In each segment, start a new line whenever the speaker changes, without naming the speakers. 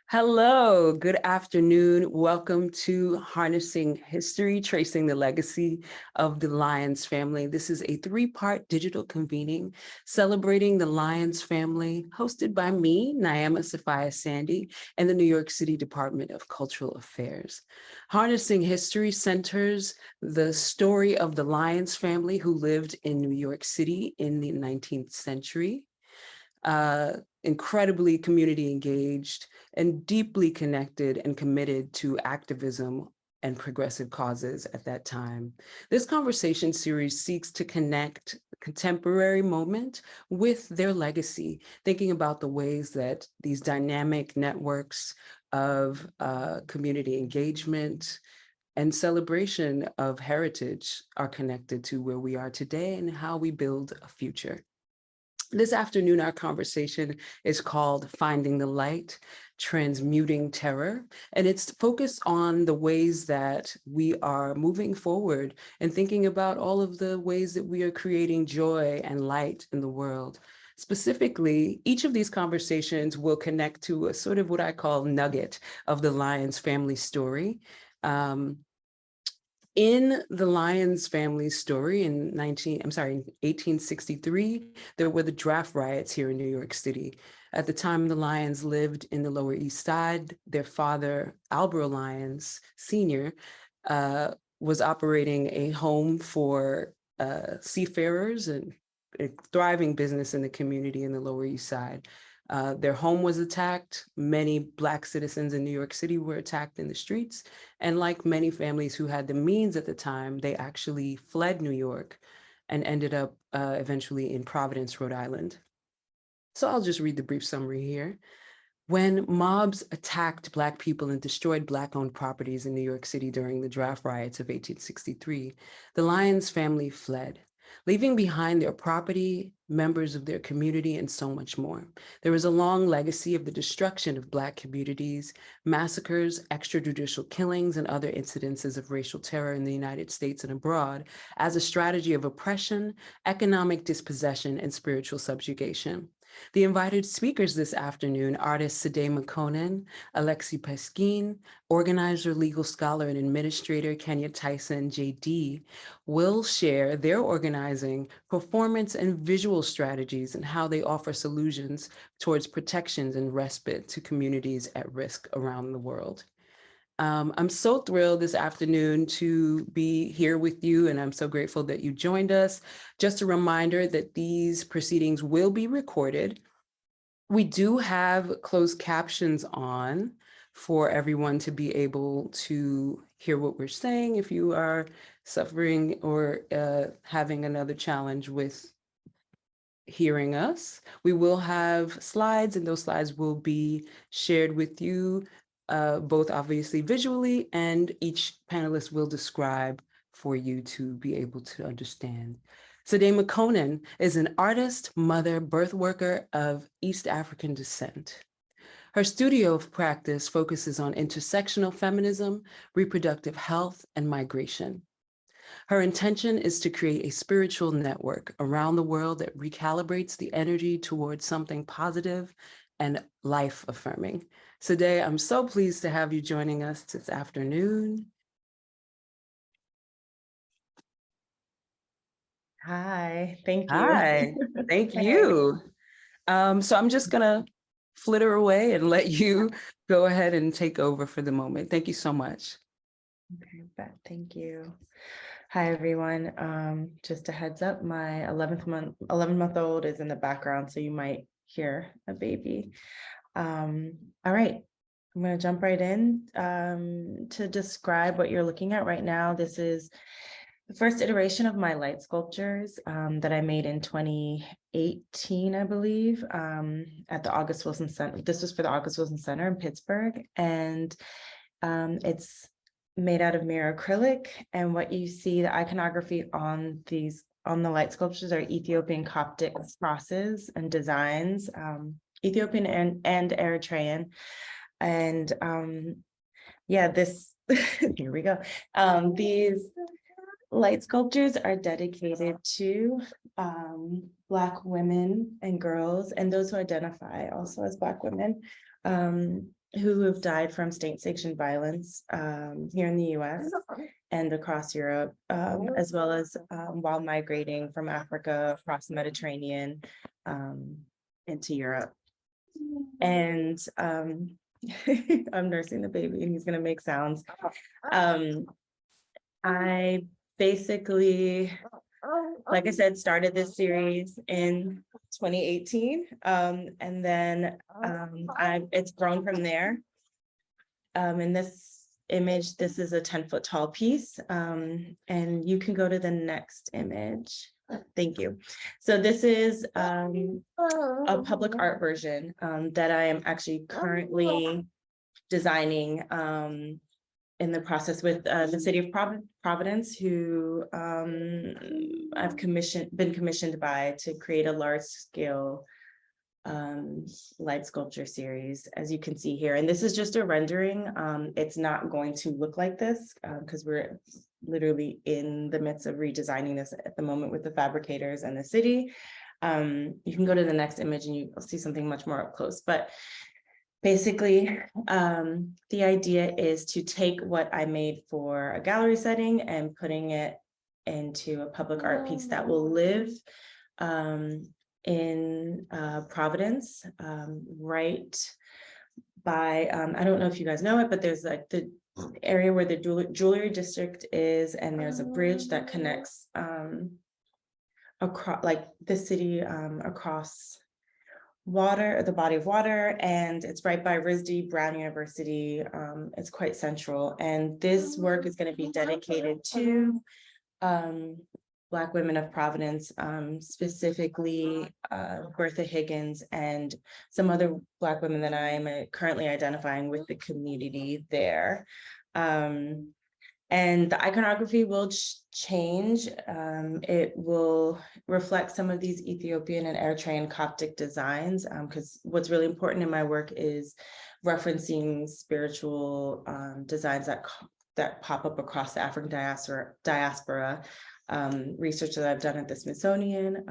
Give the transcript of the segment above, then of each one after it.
Hello, good afternoon. Welcome to Harnessing History, Tracing the Legacy of the Lyons Family. This is a three-part digital convening celebrating the Lyons family, hosted by me, Naima Sophia Sandy, and the New York City Department of Cultural Affairs. Harnessing History centers the story of the Lyons family who lived in New York City in the 19th century. Incredibly community engaged and deeply connected and committed to activism and progressive causes at that time. This conversation series seeks to connect contemporary moment with their legacy, thinking about the ways that these dynamic networks of community engagement and celebration of heritage are connected to where we are today and how we build a future. This afternoon, our conversation is called Finding the Light, Transmuting Terror, and it's focused on the ways that we are moving forward and thinking about all of the ways that we are creating joy and light in the world. Specifically, each of these conversations will connect to a sort of what I call nugget of the Lyons family story. In the Lyons family story in 1863, there were the draft riots here in New York City. At the time, the Lyons lived in the Lower East Side. Their father, Albert Lyons Sr., was operating a home for seafarers and a thriving business in the community in the Lower East Side. Their home was attacked. Many Black citizens in New York City were attacked in the streets. And like many families who had the means at the time, they actually fled New York and ended up eventually in Providence, Rhode Island. So I'll just read the brief summary here. When mobs attacked Black people and destroyed Black-owned properties in New York City during the draft riots of 1863, the Lyons family fled, leaving behind their property, members of their community, and so much more. There is a long legacy of the destruction of Black communities, massacres, extrajudicial killings, and other incidences of racial terror in the United States and abroad as a strategy of oppression, economic dispossession, and spiritual subjugation. The invited speakers this afternoon, artist Sade Makonnen, Alexi Peskin, organizer, legal scholar, and administrator Kenya Tyson, JD, will share their organizing, performance, and visual strategies and how they offer solutions towards protections and respite to communities at risk around the world. I'm so thrilled this afternoon to be here with you, and I'm so grateful that you joined us. Just a reminder that these proceedings will be recorded. We do have closed captions on for everyone to be able to hear what we're saying if you are suffering or having another challenge with hearing us. We will have slides, and those slides will be shared with you, both obviously visually, and each panelist will describe for you to be able to understand. Sade Makonnen is an artist, mother, birth worker of East African descent. Her studio of practice focuses on intersectional feminism, reproductive health, and migration. Her intention is to create a spiritual network around the world that recalibrates the energy towards something positive and life-affirming. So today, I'm so pleased to have you joining us this afternoon.
Hi, thank you.
Hi, thank you. So I'm just gonna flitter away and let you go ahead and take over for the moment. Thank you so much.
Okay, thank you. Hi, everyone. Just a heads up, my 11-month-old is in the background, so you might hear a baby. All right, I'm going to jump right in to describe what you're looking at right now. This is the first iteration of my light sculptures that I made in 2018, I believe, at the August Wilson Center. This was for the August Wilson Center in Pittsburgh, and it's made out of mirror acrylic. And what you see, the iconography on the light sculptures are Ethiopian Coptic crosses and designs, Ethiopian and Eritrean. And yeah, here we go. These light sculptures are dedicated to Black women and girls, and those who identify also as Black women. who have died from state-sanctioned violence here in the US and across Europe, as well as while migrating from Africa across the Mediterranean into Europe. And I'm nursing the baby and he's gonna make sounds. I basically, like I said, started this series in 2018. And then it's grown from there. In this image, this is a 10-foot tall piece. And you can go to the next image. Thank you. So this is a public art version that I am actually currently designing in the process with the city of Providence, who I've been commissioned by to create a large scale light sculpture series, as you can see here. And this is just a rendering. It's not going to look like this because we're literally in the midst of redesigning this at the moment with the fabricators and the city. You can go to the next image and you'll see something much more up close. But basically, the idea is to take what I made for a gallery setting and putting it into a public art piece that will live in Providence, right by, I don't know if you guys know it, but there's like the area where the jewelry district is, and there's a bridge that connects across, like the city across water, the body of water, and it's right by RISD, Brown University. It's quite central, and this work is going to be dedicated to Black women of Providence, specifically Bertha Higgins and some other Black women that I am currently identifying with the community there. And the iconography will change. It will reflect some of these Ethiopian and Eritrean Coptic designs, because what's really important in my work is referencing spiritual designs that pop up across the African diaspora. Research that I've done at the Smithsonian,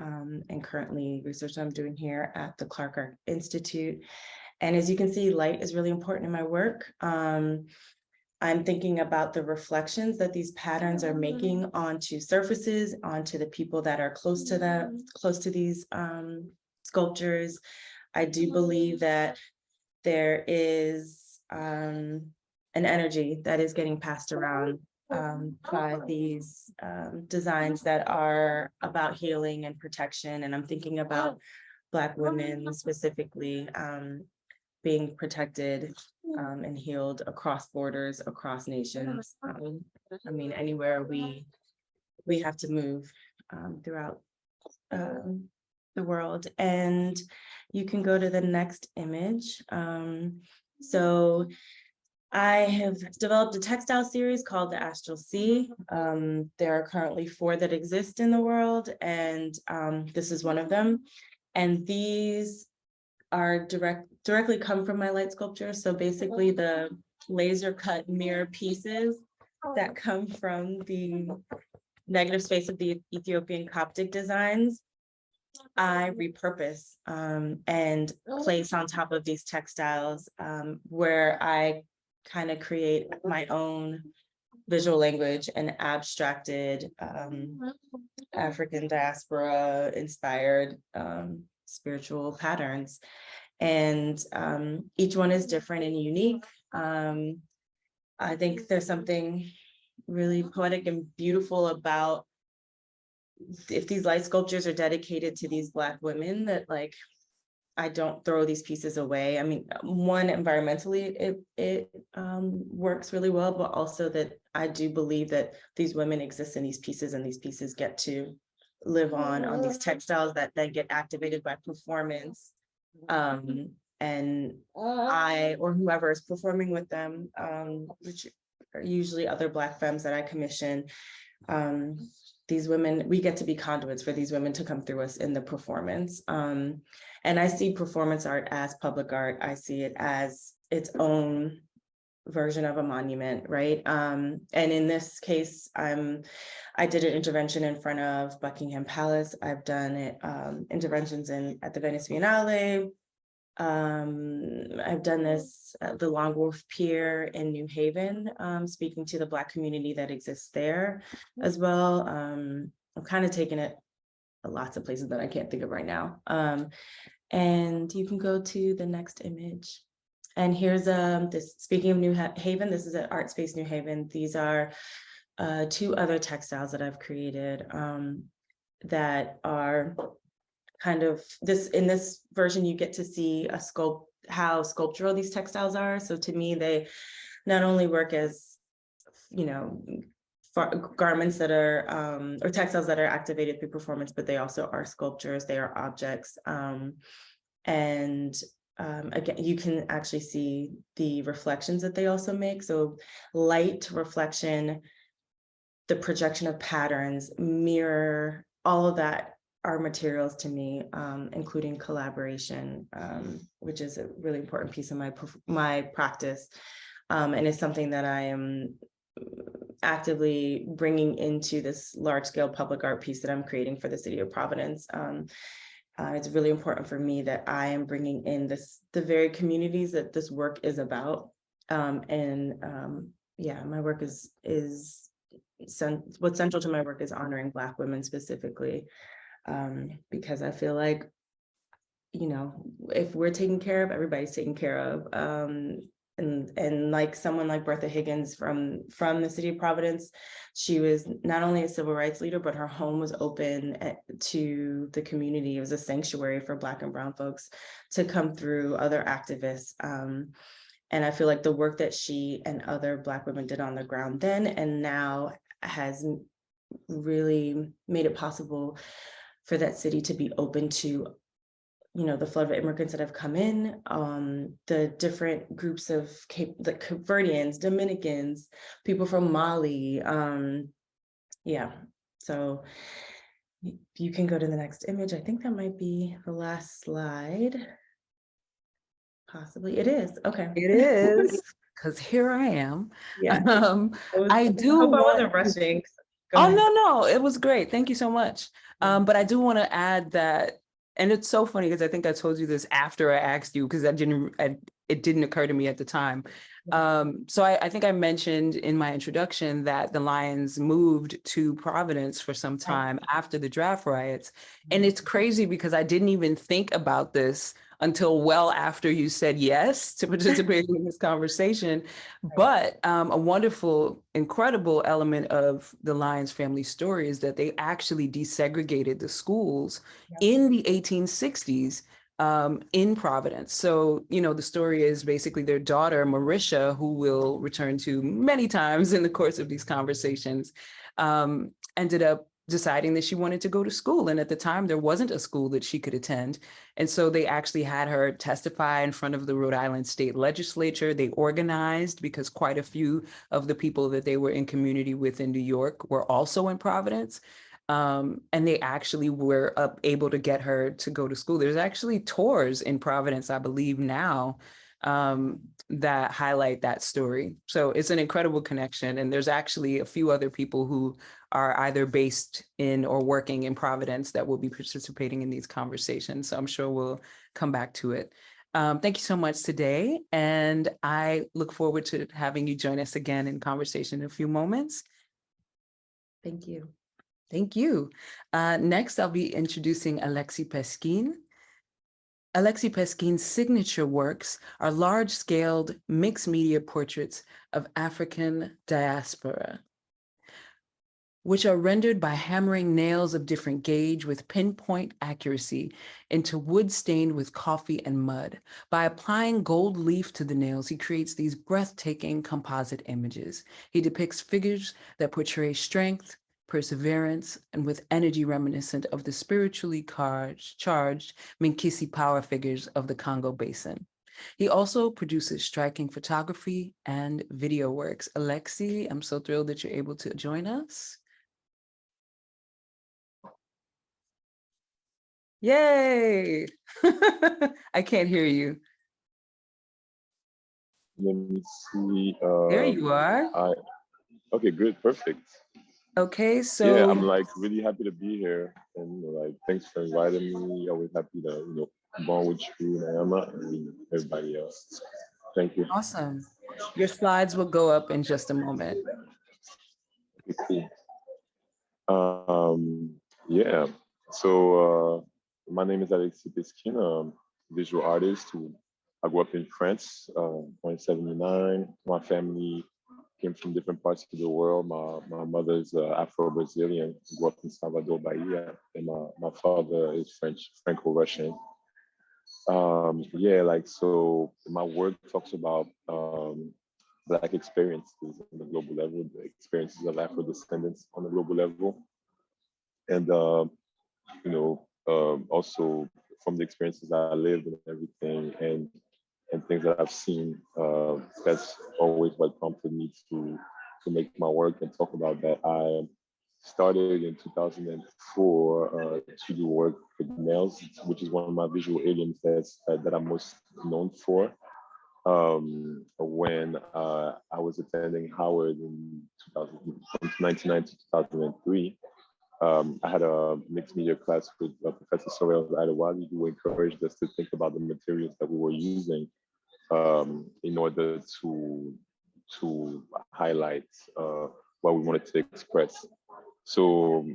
and currently research that I'm doing here at the Clark Art Institute. And as you can see, light is really important in my work. I'm thinking about the reflections that these patterns are making onto surfaces, onto the people that are close to them, close to these sculptures. I do believe that there is an energy that is getting passed around by these designs that are about healing and protection. And I'm thinking about Black women specifically being protected and healed across borders, across nations. I mean, anywhere we have to move throughout the world. And you can go to the next image. So I have developed a textile series called the Astral Sea. There are currently 4 that exist in the world, and this is one of them. And these are directly come from my light sculpture. So basically the laser cut mirror pieces that come from the negative space of the Ethiopian Coptic designs, I repurpose and place on top of these textiles, where I kind of create my own visual language and abstracted African diaspora inspired spiritual patterns. And each one is different and unique. I think there's something really poetic and beautiful about if these light sculptures are dedicated to these Black women, that like I don't throw these pieces away. I mean, one, environmentally, it works really well, but also that I do believe that these women exist in these pieces, and these pieces get to live on these textiles that then get activated by performance. And I, or whoever is performing with them, which are usually other Black femmes that I commission, these women, we get to be conduits for these women to come through us in the performance. And I see performance art as public art. I see it as its own version of a monument, right? And in this case, I did an intervention in front of Buckingham Palace. I've done it, interventions at the Venice Biennale, I've done this at the Long Wharf Pier in New Haven, speaking to the Black community that exists there as well. I've kind of taken it lots of places that I can't think of right now. And you can go to the next image. And here's this, speaking of New Haven, this is at Art Space New Haven. These are 2 other textiles that I've created that are kind of in this version, you get to see how sculptural these textiles are. So to me, they not only work as, you know, garments that are, or textiles that are activated through performance, but they also are sculptures, they are objects. Again, you can actually see the reflections that they also make. So light, reflection, the projection of patterns, mirror, all of that are materials to me, including collaboration, which is a really important piece of my practice. And it's something that I am actively bringing into this large scale public art piece that I'm creating for the city of Providence. It's really important for me that I am bringing in the very communities that this work is about. Yeah, my work is what's central to my work is honoring Black women specifically, because I feel like, you know, if we're taken care of, everybody's taken care of. And like someone like Bertha Higgins from the city of Providence, she was not only a civil rights leader, but her home was open to the community. It was a sanctuary for Black and brown folks to come through, other activists. And I feel like the work that she and other Black women did on the ground then and now has really made it possible for that city to be open to, you know, the flood of immigrants that have come in, the different groups of the Cape Verdeans, Dominicans, people from Mali. Yeah, so you can go to the next image. I think that might be the last slide. Possibly it is. Okay.
It is, because here I am.
Yeah.
I do
hope I
want
wasn't rushing. Go
Oh,
ahead.
no, it was great. Thank you so much.
Yeah.
But I do want to add that, and it's so funny because I think I told you this after I asked you because it didn't occur to me at the time. So I think I mentioned in my introduction that the Lions moved to Providence for some time after the draft riots. And it's crazy because I didn't even think about this until well after you said yes to participating in this conversation. But a wonderful, incredible element of the Lions family story is that they actually desegregated the schools in the 1860s in Providence. So, you know, the story is basically their daughter, Marisha, who we'll return to many times in the course of these conversations, ended up deciding that she wanted to go to school. And at the time, there wasn't a school that she could attend. And so they actually had her testify in front of the Rhode Island State Legislature. They organized because quite a few of the people that they were in community with in New York were also in Providence. And they actually were able to get her to go to school. There's actually tours in Providence, I believe now, that highlight that story. So it's an incredible connection. And there's actually a few other people who are either based in or working in Providence that will be participating in these conversations. So I'm sure we'll come back to it. Thank you so much today. And I look forward to having you join us again in conversation in a few moments.
Thank you.
Thank you. Next, I'll be introducing Alexi Peskin. Alexi Peskin's signature works are large-scaled mixed media portraits of African diaspora, which are rendered by hammering nails of different gauge with pinpoint accuracy into wood stained with coffee and mud. By applying gold leaf to the nails, he creates these breathtaking composite images. He depicts figures that portray strength, perseverance, and with energy reminiscent of the spiritually charged Minkisi power figures of the Congo Basin. He also produces striking photography and video works. Alexi, I'm so thrilled that you're able to join us. Yay! I can't hear you.
Let me see.
There you are.
Okay, good, perfect.
Okay,
Yeah,
so
I'm like really happy to be here, and like thanks for inviting me. Always happy to bond with you, Naima, and everybody else. Thank you.
awesome. Your slides will go up in just a moment.
Okay, cool. Yeah. So my name is Alexis Peskin, visual artist who I grew up in France, 1979. My family came from different parts of the world. My mother is Afro-Brazilian, grew up in Salvador, Bahia, and my father is French, Franco-Russian. Yeah, like so my work talks about Black experiences on the global level, the experiences of Afro descendants on the global level, and also from the experiences I lived and everything, and things that I've seen. That's always what prompted me to make my work and talk about that. I started in 2004 to do work with nails, which is one of my visual aliens that I'm most known for. When I was attending Howard in 2000, from 1990 to 2003, I had a mixed media class with Professor Sorel Adewale, who encouraged us to think about the materials that we were using in order to highlight what we wanted to express. So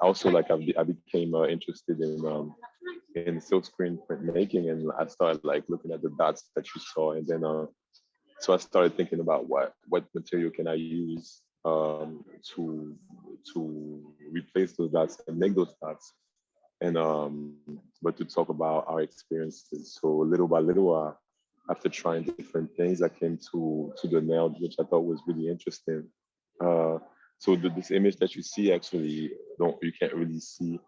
also like I became interested in silkscreen printmaking, and I started like looking at the dots that you saw, and then so I started thinking about what material can I use to replace those dots and make those dots, and but to talk about our experiences. So little by little, after trying different things, I came to the nail, which I thought was really interesting. Uh, so this image that you see actually don't you can't really see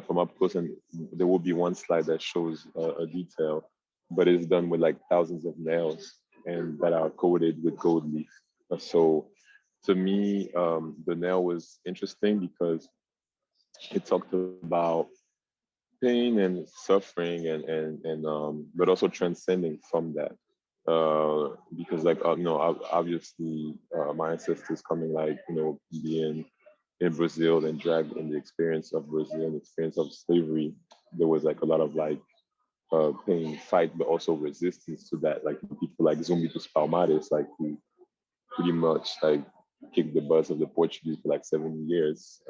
from up close, and there will be one slide that shows a detail, but it's done with like thousands of nails and that are coated with gold leaf. So to me, the nail was interesting because it talked about pain and suffering and but also transcending from that because like obviously my ancestors coming like being in Brazil and dragged in the experience of Brazil and experience of slavery, there was like a lot of like pain, fight, but also resistance to that. Like people like Zumbi dos Palmares, like who pretty much like kicked the butts of the Portuguese for like 70 years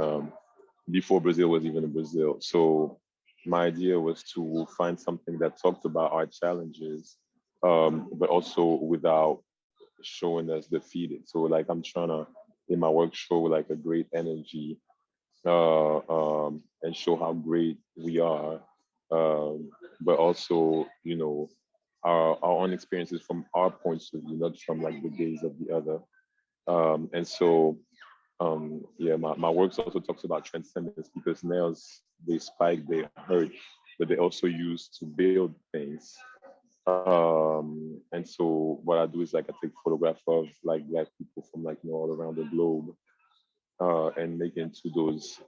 before Brazil was even in Brazil. So my idea was to find something that talked about our challenges, but also without showing us defeated. So like I'm trying to in my work show like a great energy and show how great we are, but also our own experiences from our points of view, not from like the gaze of the other. And so yeah, my works also talks about transcendence because nails they spike, they hurt, but they also use to build things. And so what I do is like I take photograph of like Black people from like all around the globe and make into those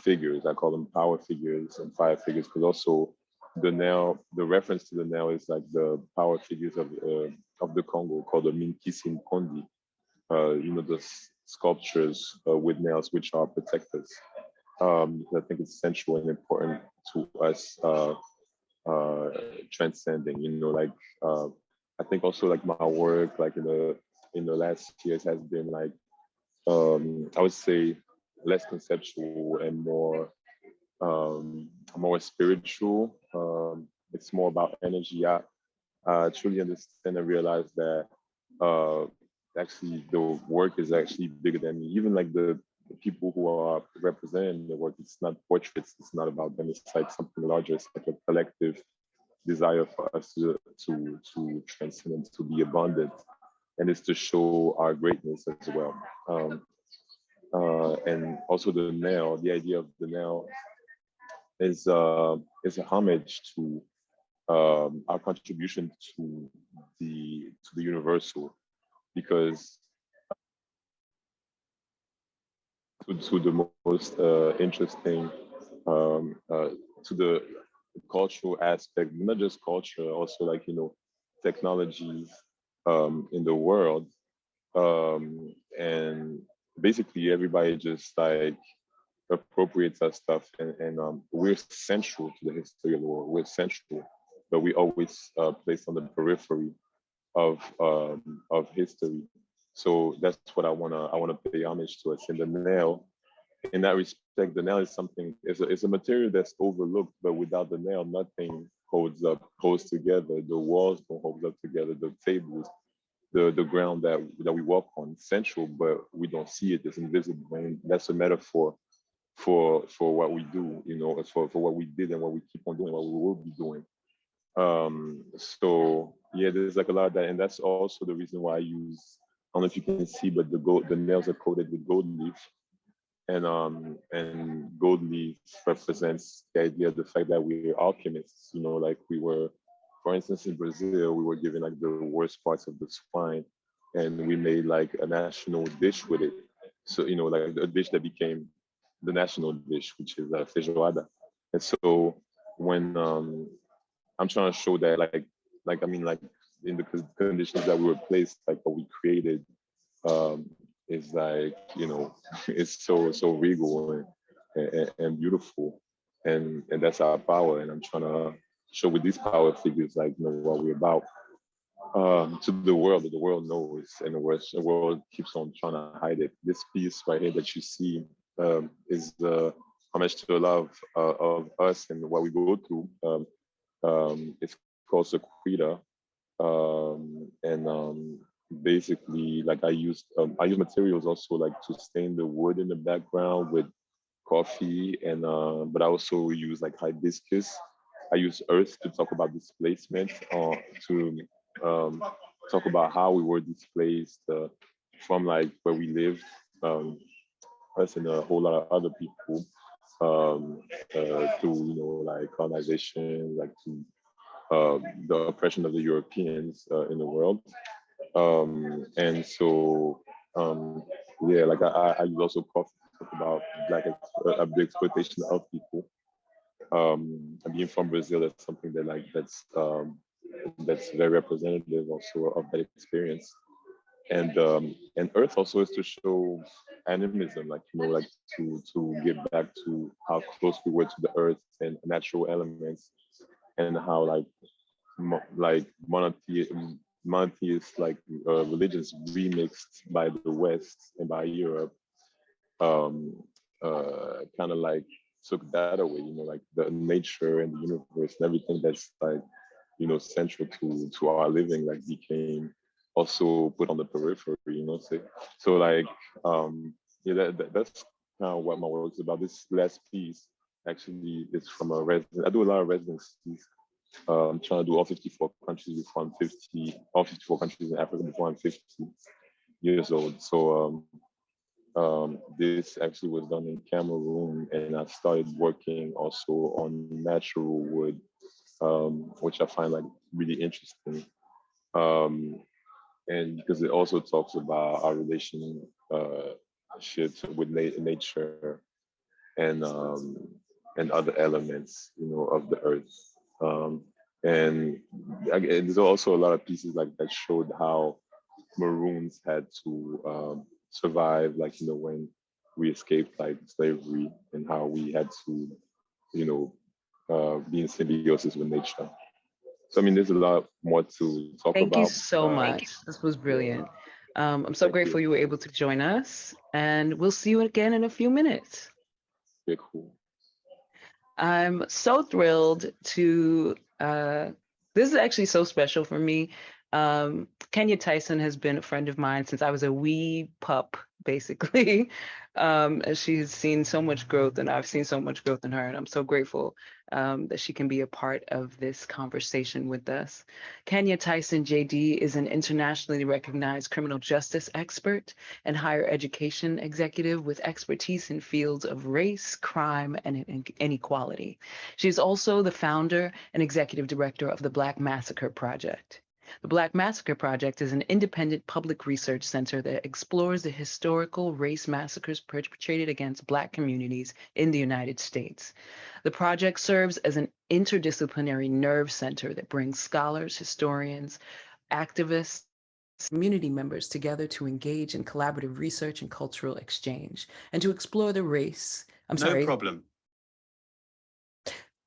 figures. I call them power figures and fire figures because also the reference to the nail is like the power figures of the Congo called the Minkisi Kondi. The sculptures with nails which are protectors. I think it's essential and important to us transcending. Like I think also like my work like in the last years has been like I would say less conceptual and more spiritual. It's more about energy. I truly understand and realize that uh, actually the work is actually bigger than me. Even like the people who are representing the work, it's not portraits. It's not about them. It's like something larger. It's like a collective desire for us to transcend and to be abundant, and it's to show our greatness as well. And also the nail, the idea of the nail is a homage to our contribution to the universal, because to the most interesting to the cultural aspect, not just culture, also like technologies in the world, and basically everybody just like appropriates our stuff, and we're central to the history of the world. We're central, but we always placed on the periphery of history. So that's what I wanna pay homage to us. And the nail, in that respect, the nail is something. It's a material that's overlooked, but without the nail, nothing holds together. The walls don't hold up together. The tables, the ground that we walk on, central, but we don't see it. It's invisible, and that's a metaphor for what we do. You know, for what we did and what we keep on doing, what we will be doing. So yeah, there's like a lot of that, and that's also the reason why I use. I don't know if you can see, but the nails are coated with gold leaf, and gold leaf represents the idea of the fact that we're alchemists. You know, like we were, for instance, in Brazil, we were given like the worst parts of the swine, and we made like a national dish with it. So you know, like a dish that became the national dish, which is feijoada. And so when I'm trying to show that, like I mean, like in the conditions that we were placed, like what we created, um, is like, you know, it's so regal and beautiful, and that's our power. And I'm trying to show with these power figures, like, you know, what we're about, to the world, that the world knows, and the world keeps on trying to hide it. This piece right here that you see, is the homage to a lot of us and what we go through. It's called Sequita, and basically, like I use materials also like to stain the wood in the background with coffee, and but I also use like hibiscus. I use earth to talk about displacement, to um, talk about how we were displaced, from like where we lived, us and a whole lot of other people, through, you know, like colonization, like to the oppression of the Europeans in the world. And so, yeah, like I use also coffee to talk about the exploitation of people. And being from Brazil, that's something that that's very representative also of that experience. And Earth also is to show animism, like, you know, like to get back to how close we were to the Earth and natural elements, and how like monotheist like religions remixed by the West and by Europe, kind of like took that away, you know, like the nature and the universe and everything that's like, you know, central to our living, like became also put on the periphery, you know. So like, yeah, that's kind of what my work is about. This last piece actually is from a resident. I do a lot of residencies. I'm trying to do all 54 countries before I'm 50, all 54 countries in Africa before I'm 50 years old. So this actually was done in Cameroon, and I started working also on natural wood, which I find like really interesting. Um, and because it also talks about our relationship with nature, and and other elements, you know, of the earth. Um, and there's also a lot of pieces like that showed how Maroons had to survive, like, you know, when we escaped like slavery, and how we had to, you know, be in symbiosis with nature. So I mean, there's a lot more to talk
Thank you
about.
so much. This was brilliant. I'm so
Thank
grateful
you.
you were able to join us, and we'll see you again in a few minutes.
Okay, cool.
I'm so thrilled to, this is actually so special for me. Kenya Tyson has been a friend of mine since I was a wee pup, basically. And she's seen so much growth, and I've seen so much growth in her, and I'm so grateful that she can be a part of this conversation with us. Kenya Tyson, JD, is an internationally recognized criminal justice expert and higher education executive with expertise in fields of race, crime, and inequality. She's also the founder and executive director of the Black Massacre Project. The Black Massacre Project is an independent public research center that explores the historical race massacres perpetrated against Black communities in the United States. The project serves as an interdisciplinary nerve center that brings scholars, historians, activists, community members together to engage in collaborative research and cultural exchange and to explore the race.
No problem.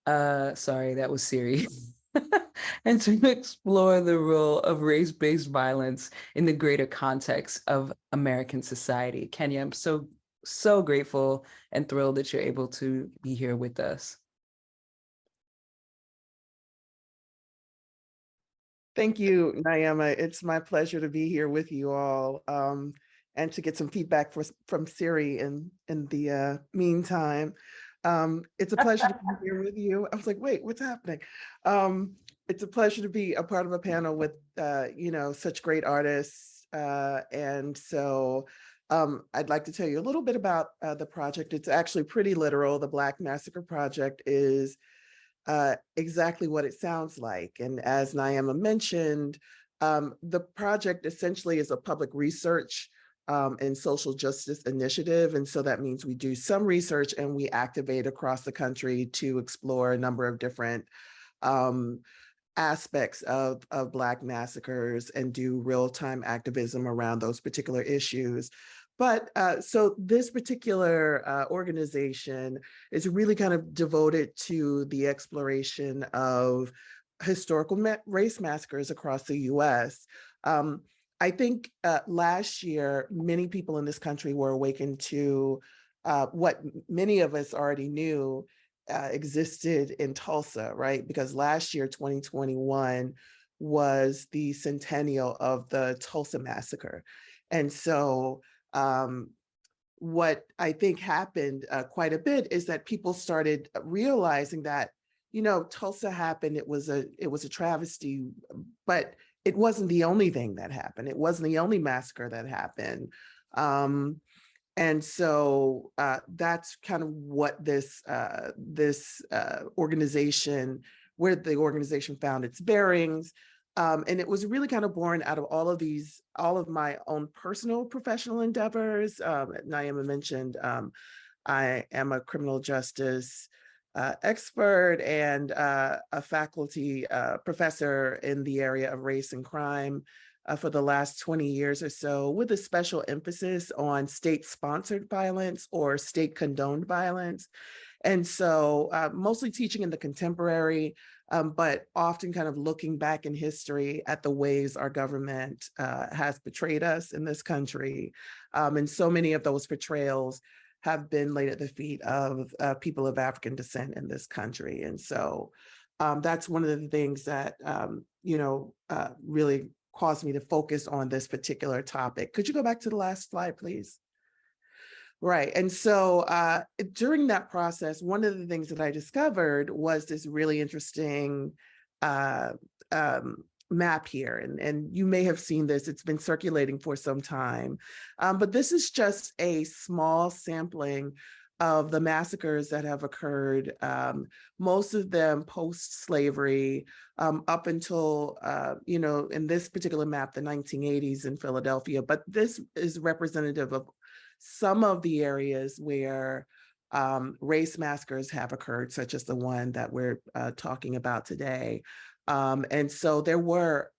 Sorry, that was Siri. And to explore the role of race-based violence in the greater context of American society. Kenya, I'm so grateful and thrilled that you're able to be here with us.
Thank you, Naima. It's my pleasure to be here with you all and to get some feedback from Siri in the meantime. It's a pleasure to be here with you. I was like, wait, what's happening? It's a pleasure to be a part of a panel with, such great artists. And so I'd like to tell you a little bit about the project. It's actually pretty literal. The Black Massacre Project is exactly what it sounds like. And as Naima mentioned, the project essentially is a public research and social justice initiative. And so that means we do some research and we activate across the country to explore a number of different aspects of Black massacres and do real-time activism around those particular issues. But so this particular organization is really kind of devoted to the exploration of historical race massacres across the US. I think last year, many people in this country were awakened to what many of us already knew existed in Tulsa, right? Because last year, 2021, was the centennial of the Tulsa Massacre. And so what I think happened quite a bit is that people started realizing that, Tulsa happened, it was a travesty, but it wasn't the only thing that happened. It wasn't the only massacre that happened. And so that's kind of what this organization, where the organization found its bearings. And it was really kind of born out of all of my own personal professional endeavors. Naima mentioned, I am a criminal justice expert and a faculty professor in the area of race and crime for the last 20 years or so, with a special emphasis on state-sponsored violence or state-condoned violence. And so mostly teaching in the contemporary, but often kind of looking back in history at the ways our government has betrayed us in this country. And so many of those portrayals have been laid at the feet of people of African descent in this country. And so that's one of the things that, really caused me to focus on this particular topic. Could you go back to the last slide, please? Right. And so during that process, one of the things that I discovered was this really interesting map here. And you may have seen this, it's been circulating for some time. But this is just a small sampling of the massacres that have occurred, most of them post-slavery, up until, in this particular map, the 1980s in Philadelphia. But this is representative of some of the areas where race massacres have occurred, such as the one that we're talking about today. And so there were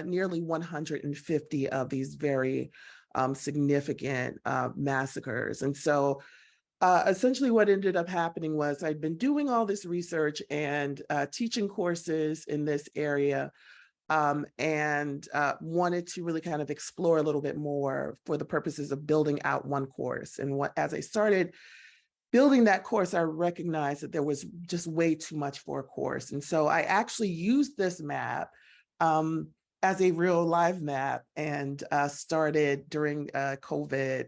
nearly 150 of these very significant massacres. And so essentially what ended up happening was I'd been doing all this research and teaching courses in this area, and wanted to really kind of explore a little bit more for the purposes of building out one course. And as I started building that course, I recognized that there was just way too much for a course. And so I actually used this map as a real live map and started during COVID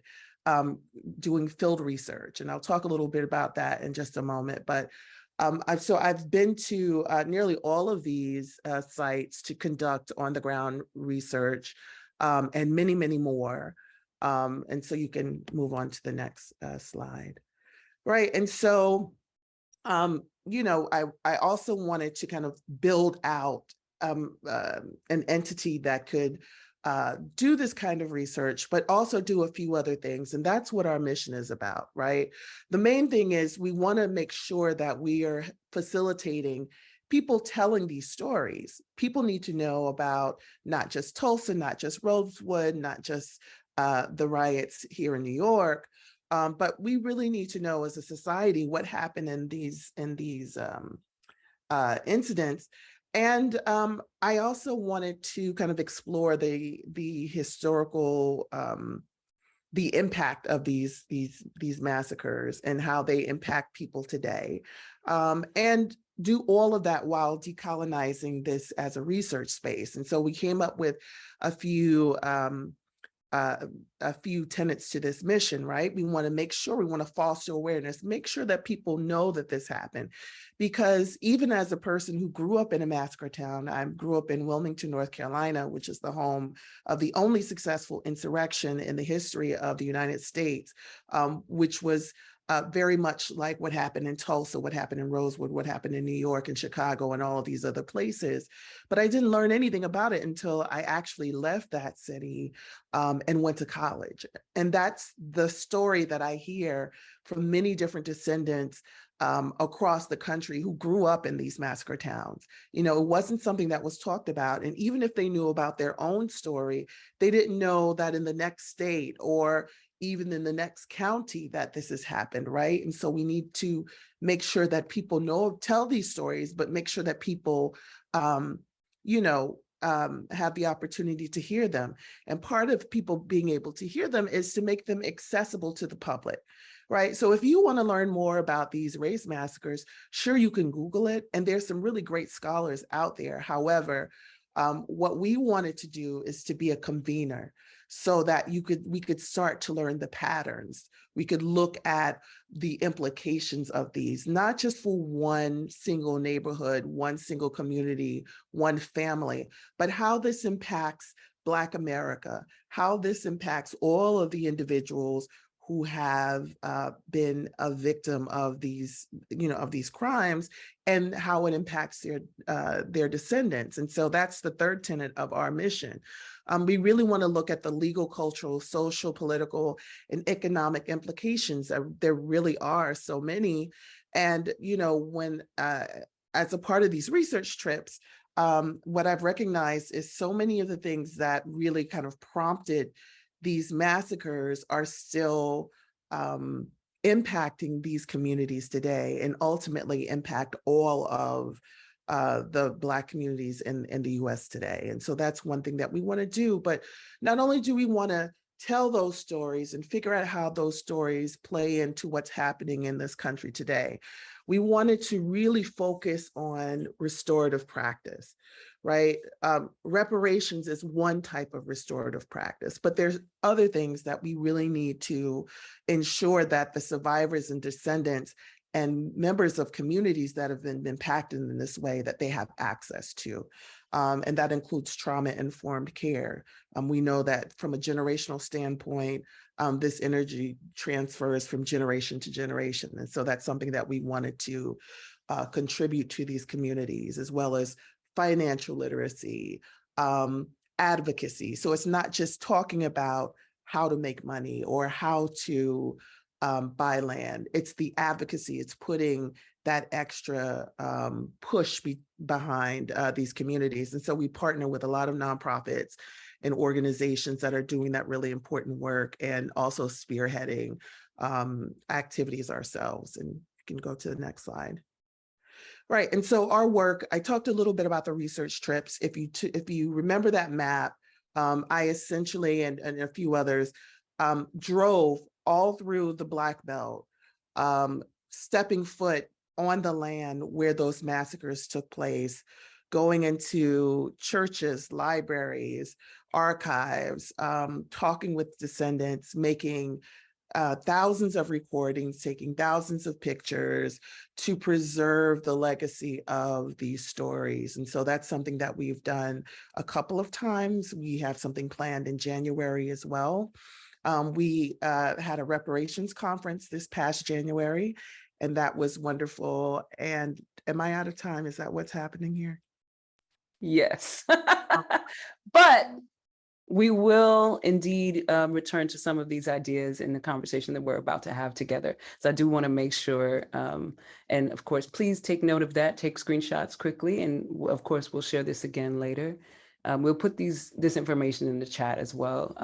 doing field research. And I'll talk a little bit about that in just a moment. But I've been to nearly all of these sites to conduct on the ground research and many, many more. And so you can move on to the next slide. Right. And so, I also wanted to kind of build out an entity that could do this kind of research, but also do a few other things. And that's what our mission is about, right? The main thing is we want to make sure that we are facilitating people telling these stories. People need to know about not just Tulsa, not just Rosewood, not just the riots here in New York, but we really need to know as a society what happened in these incidents. And I also wanted to kind of explore the historical, the impact of these massacres and how they impact people today, and do all of that while decolonizing this as a research space. And so we came up with a few tenets to this mission, right? We want to make sure, we want to foster awareness, make sure that people know that this happened. Because even as a person who grew up in a massacre town, I grew up in Wilmington, North Carolina, which is the home of the only successful insurrection in the history of the United States, which was very much like what happened in Tulsa, what happened in Rosewood, what happened in New York and Chicago and all of these other places. But I didn't learn anything about it until I actually left that city and went to college. And that's the story that I hear from many different descendants across the country who grew up in these massacre towns. You know, it wasn't something that was talked about. And even if they knew about their own story, they didn't know that in the next state or even in the next county that this has happened, right? And so we need to make sure that people know, tell these stories, but make sure that people, you know, have the opportunity to hear them. And part of people being able to hear them is to make them accessible to the public, right? So if you want to learn more about these race massacres, sure, you can Google it. And there's some really great scholars out there. However, what we wanted to do is to be a convener so that we could start to learn the patterns. We could look at the implications of these, not just for one single neighborhood, one single community, one family, but how this impacts Black America, how this impacts all of the individuals who have been a victim of these, you know, of these crimes, and how it impacts their descendants. And so that's the third tenet of our mission. We really want to look at the legal, cultural, social, political, and economic implications. There really are so many. And, you know, when as a part of these research trips, what I've recognized is so many of the things that really kind of prompted these massacres are still impacting these communities today, and ultimately impact all of the Black communities in the US today. And so that's one thing that we want to do. But not only do we want to tell those stories and figure out how those stories play into what's happening in this country today, we wanted to really focus on restorative practice, right? Reparations is one type of restorative practice, but there's other things that we really need to ensure that the survivors and descendants and members of communities that have been impacted in this way, that they have access to. And that includes trauma-informed care. We know that from a generational standpoint, this energy transfers from generation to generation. And so that's something that we wanted to contribute to these communities, as well as financial literacy, advocacy. So it's not just talking about how to make money or how to buy land. It's the advocacy. It's putting that extra push behind these communities. And so we partner with a lot of nonprofits and organizations that are doing that really important work, and also spearheading activities ourselves. And you can go to the next slide. Right, and so our work, I talked a little bit about the research trips. If you remember that map, I essentially, and a few others, drove all through the Black Belt, stepping foot on the land where those massacres took place, going into churches, libraries, archives, talking with descendants, making thousands of recordings, taking thousands of pictures to preserve the legacy of these stories. And so that's something that we've done a couple of times. We have something planned in January as well. We had a reparations conference this past January, and that was wonderful. And am I out of time? Is that what's happening here?
Yes. But we will indeed return to some of these ideas in the conversation that we're about to have together. So I do want to make sure, and of course, please take note of that, take screenshots quickly, and of course, we'll share this again later. We'll put this information in the chat as well,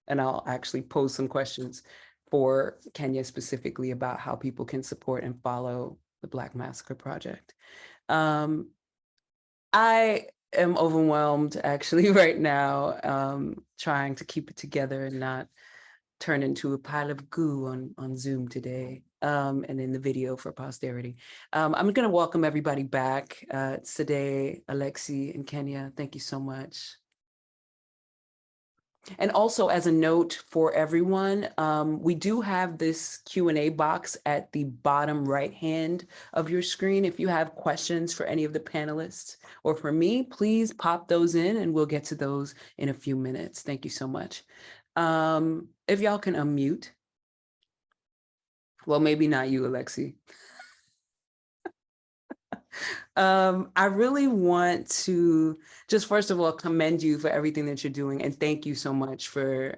and I'll actually pose some questions for Kenya specifically about how people can support and follow the Black Massacre Project. I am overwhelmed actually right now, trying to keep it together and not turn into a pile of goo on Zoom today, and in the video for posterity. I'm gonna welcome everybody back. Sade, Alexi, and Kenya, thank you so much. And also, as a note for everyone, we do have this Q&A box at the bottom right hand of your screen. If you have questions for any of the panelists or for me, please pop those in and we'll get to those in a few minutes. Thank you so much. If y'all can unmute. Well, maybe not you, Alexi. I really want to just first of all commend you for everything that you're doing, and thank you so much for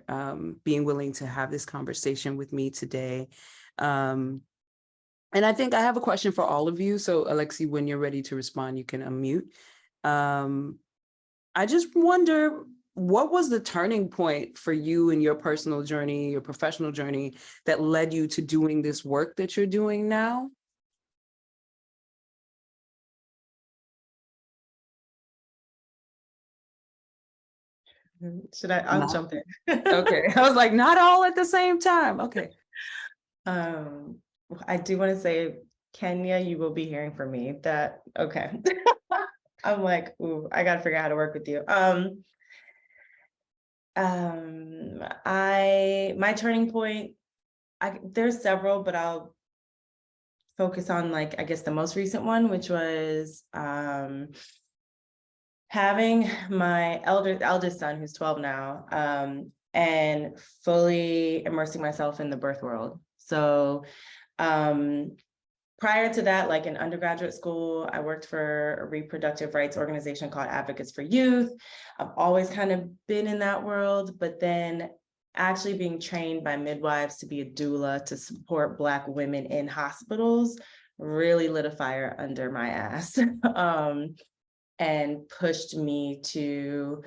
being willing to have this conversation with me today. And I think I have a question for all of you. So Alexi, when you're ready to respond, you can unmute. I just wonder, what was the turning point for you in your personal journey, your professional journey, that led you to doing this work that you're doing now?
Should I? I'll jump in.
Okay, I was like, not all at the same time. Okay.
I do want to say, Kenya, you will be hearing from me that, okay. I'm like, ooh, I got to figure out how to work with you. My turning point, there's several, but I'll focus on, like, I guess the most recent one, which was having my eldest son, who's 12 now, and fully immersing myself in the birth world. So prior to that, like in undergraduate school, I worked for a reproductive rights organization called Advocates for Youth. I've always kind of been in that world, but then actually being trained by midwives to be a doula to support Black women in hospitals really lit a fire under my ass. And pushed me to,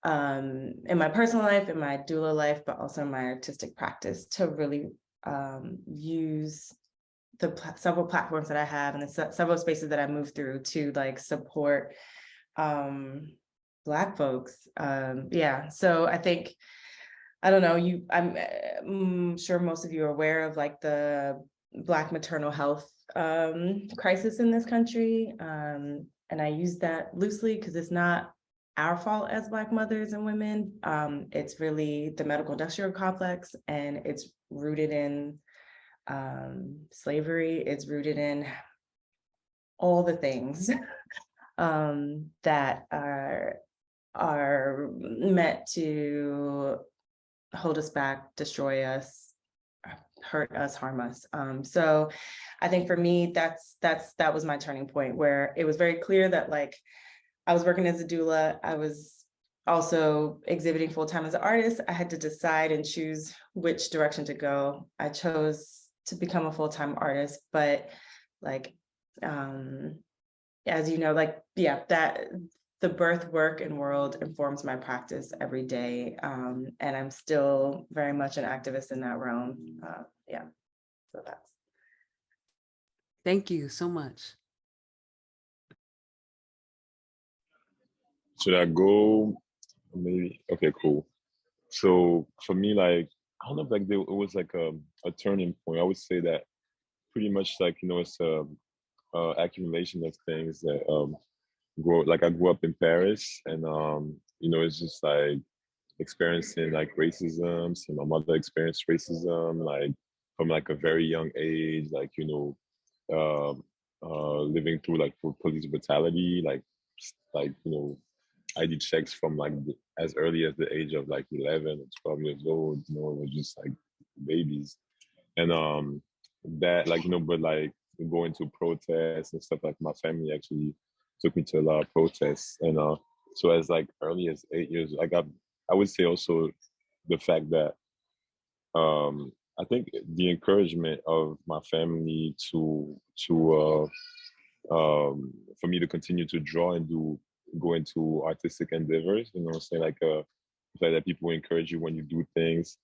in my personal life, in my doula life, but also in my artistic practice, to really use the several platforms that I have and the several spaces that I move through to like support Black folks. Yeah, so I think, I don't know, I'm sure most of you are aware of like the Black maternal health crisis in this country. And I use that loosely because it's not our fault as Black mothers and women. It's really the medical industrial complex, and it's rooted in slavery. It's rooted in all the things that are meant to hold us back, destroy us, hurt us, harm us. So I think for me, that was my turning point, where it was very clear that like I was working as a doula. I was also exhibiting full-time as an artist. I had to decide and choose which direction to go. I chose to become a full-time artist, but like, as you know, like, yeah, that the birth work and world informs my practice every day. And I'm still very much an activist in that realm. Yeah, so that's.
Thank you so much.
Should I go? Maybe. Okay, cool. So for me, like, I don't know if like it was like a turning point. I would say that pretty much like, it's a accumulation of things that I grew up in Paris, and it's just like experiencing like racism. So my mother experienced racism like from like a very young age, like living through like police brutality, like ID checks from like as early as the age of like 11 or 12 years old. It was just like babies, and that like but like going to protests and stuff, like my family actually took me to a lot of protests, and so as like early as 8 years, I would say also the fact that I think the encouragement of my family for me to continue to draw and go into artistic endeavors. You know what I'm saying? Like the fact that people encourage you when you do things.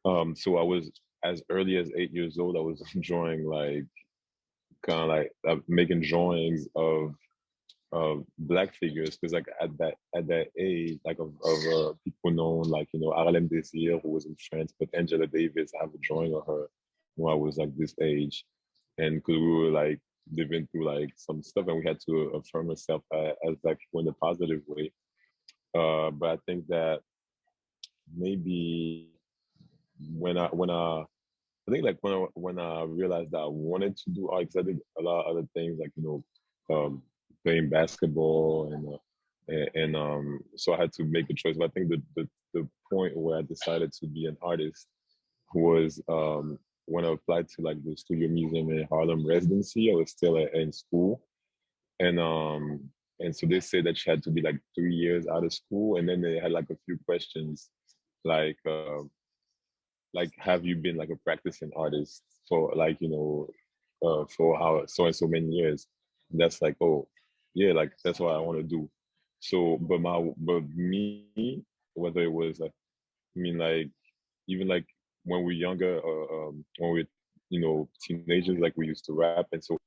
So I was as early as 8 years old. I was drawing like kind of like making drawings of Black figures, because like at that age, like of people known, like, you know, Harlem Desir, who was in France, but Angela Davis, I have a drawing of her when I was like this age, and because we were like living through like some stuff, and we had to affirm ourselves as like people in a positive way. But I think that maybe I think like when I realized that I wanted to do art, because I did a lot of other things, like, you know, playing basketball and so I had to make a choice. But I think the point where I decided to be an artist was when I applied to like the Studio Museum in Harlem residency. I was still in school, and so they said that you had to be like 3 years out of school, and then they had like a few questions like. Like, have you been like a practicing artist for like, you know, for how so and so many years? And that's like, oh yeah, like that's what I want to do. So but me, whether it was like, I mean, like, even like when we're younger, when we're, you know, teenagers, like we used to rap, and so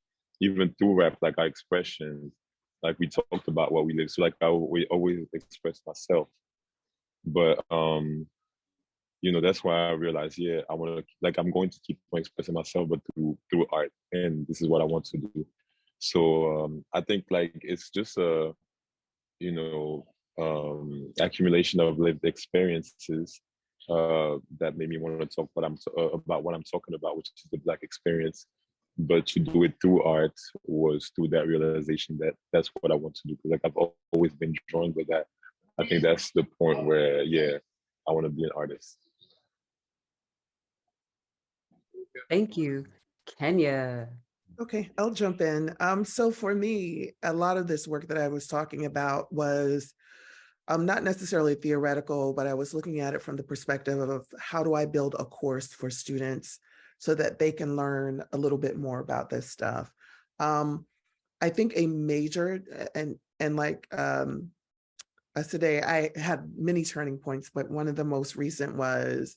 even through rap, like our expressions, like we talked about what we live, so like we always express myself. But you know, that's why I realized, yeah, I want to, like, I'm going to keep on expressing myself, but through art, and this is what I want to do. So I think like it's just a, you know, accumulation of lived experiences that made me want to talk about what I'm talking about, which is the Black experience. But to do it through art was through that realization that that's what I want to do. Because like I've always been drawing, but that I think that's the point where, yeah, I want to be an artist.
Thank you. Kenya.
Okay, I'll jump in. So for me, a lot of this work that I was talking about was not necessarily theoretical, but I was looking at it from the perspective of how do I build a course for students so that they can learn a little bit more about this stuff. I think a major and like today I had many turning points, but one of the most recent was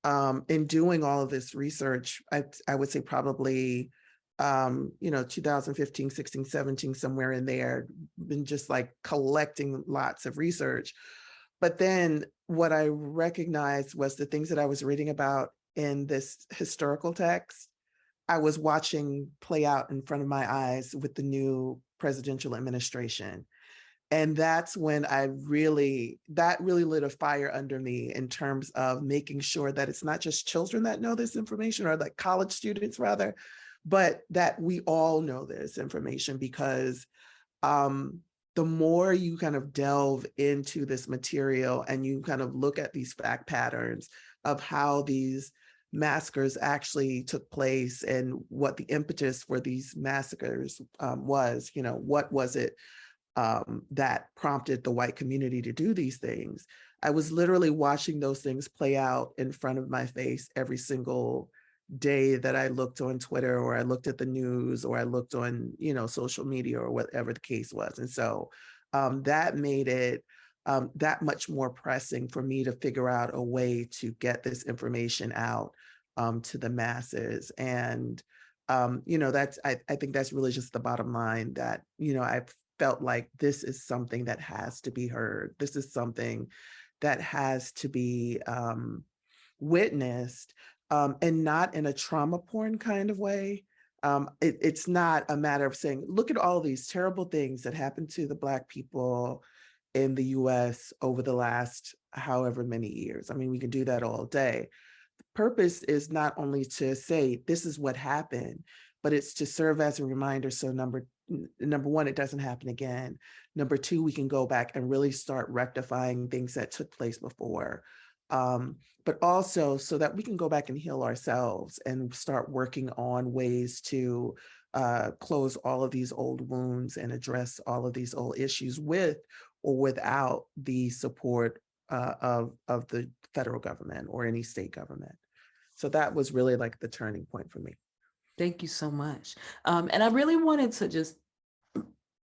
in doing all of this research, I would say probably, you know, 2015, 16, 17, somewhere in there, been just like collecting lots of research. But then what I recognized was the things that I was reading about in this historical text, I was watching play out in front of my eyes with the new presidential administration. And that's when that really lit a fire under me in terms of making sure that it's not just children that know this information, or like college students rather, but that we all know this information, because the more you kind of delve into this material and you kind of look at these fact patterns of how these massacres actually took place and what the impetus for these massacres was, you know, what was it that prompted the white community to do these things. I was literally watching those things play out in front of my face every single day that I looked on Twitter, or I looked at the news, or I looked on, you know, social media, or whatever the case was. And so that made it that much more pressing for me to figure out a way to get this information out to the masses. And you know, I think that's really just the bottom line, that, you know, I've felt like this is something that has to be heard. This is something that has to be witnessed, and not in a trauma porn kind of way. It's not a matter of saying, look at all these terrible things that happened to the Black people in the US over the last however many years. I mean, we can do that all day. The purpose is not only to say, this is what happened, but it's to serve as a reminder. So number one, it doesn't happen again. Number two, we can go back and really start rectifying things that took place before. But also so that we can go back and heal ourselves and start working on ways to close all of these old wounds and address all of these old issues with or without the support of the federal government or any state government. So that was really like the turning point for me.
Thank you so much. And I really wanted to just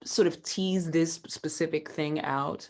sort of tease this specific thing out,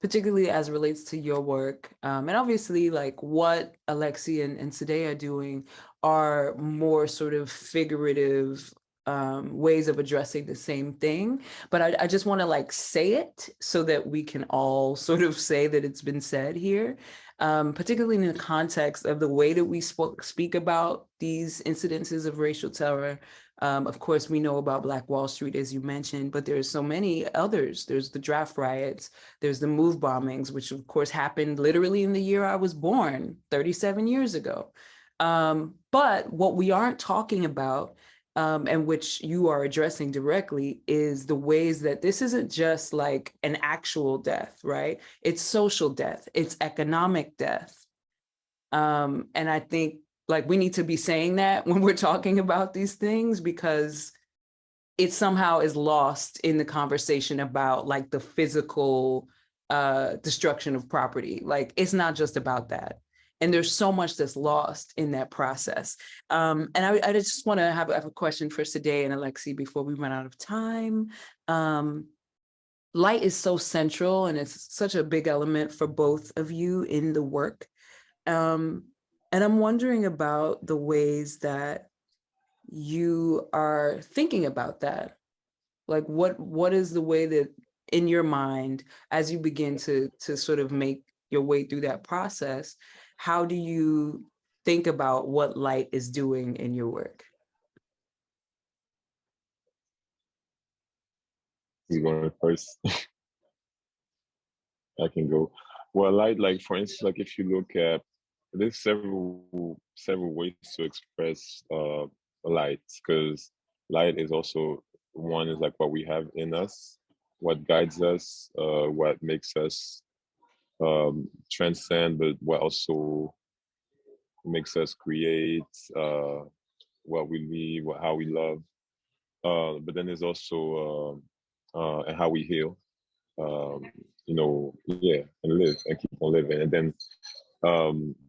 particularly as it relates to your work. And obviously, like what Alexi and Sadeh are doing are more sort of figurative ways of addressing the same thing. But I just want to like say it so that we can all sort of say that it's been said here, particularly in the context of the way that we speak about these incidences of racial terror. Of course, we know about Black Wall Street, as you mentioned, but there's so many others. There's the draft riots, there's the MOVE bombings, which of course happened literally in the year I was born, 37 years ago. But what we aren't talking about, and which you are addressing directly, is the ways that this isn't just like an actual death, right? It's social death, it's economic death. And I think like we need to be saying that when we're talking about these things, because it somehow is lost in the conversation about like the physical destruction of property. Like it's not just about that. And there's so much that's lost in that process. And I just want to have a question for Sadeh and Alexi before we run out of time. Light is so central and it's such a big element for both of you in the work. And I'm wondering about the ways that you are thinking about that. Like what is the way that in your mind, as you begin to sort of make your way through that process, how do you think about what light is doing in your work?
You going first? I can go. Well, light, like for instance, like if you look at, there's several ways to express light, because light is also, one is like what we have in us, what guides us, what makes us transcend, but what also makes us create, what we live, how we love. But then there's also and how we heal. Yeah, and live and keep on living. And then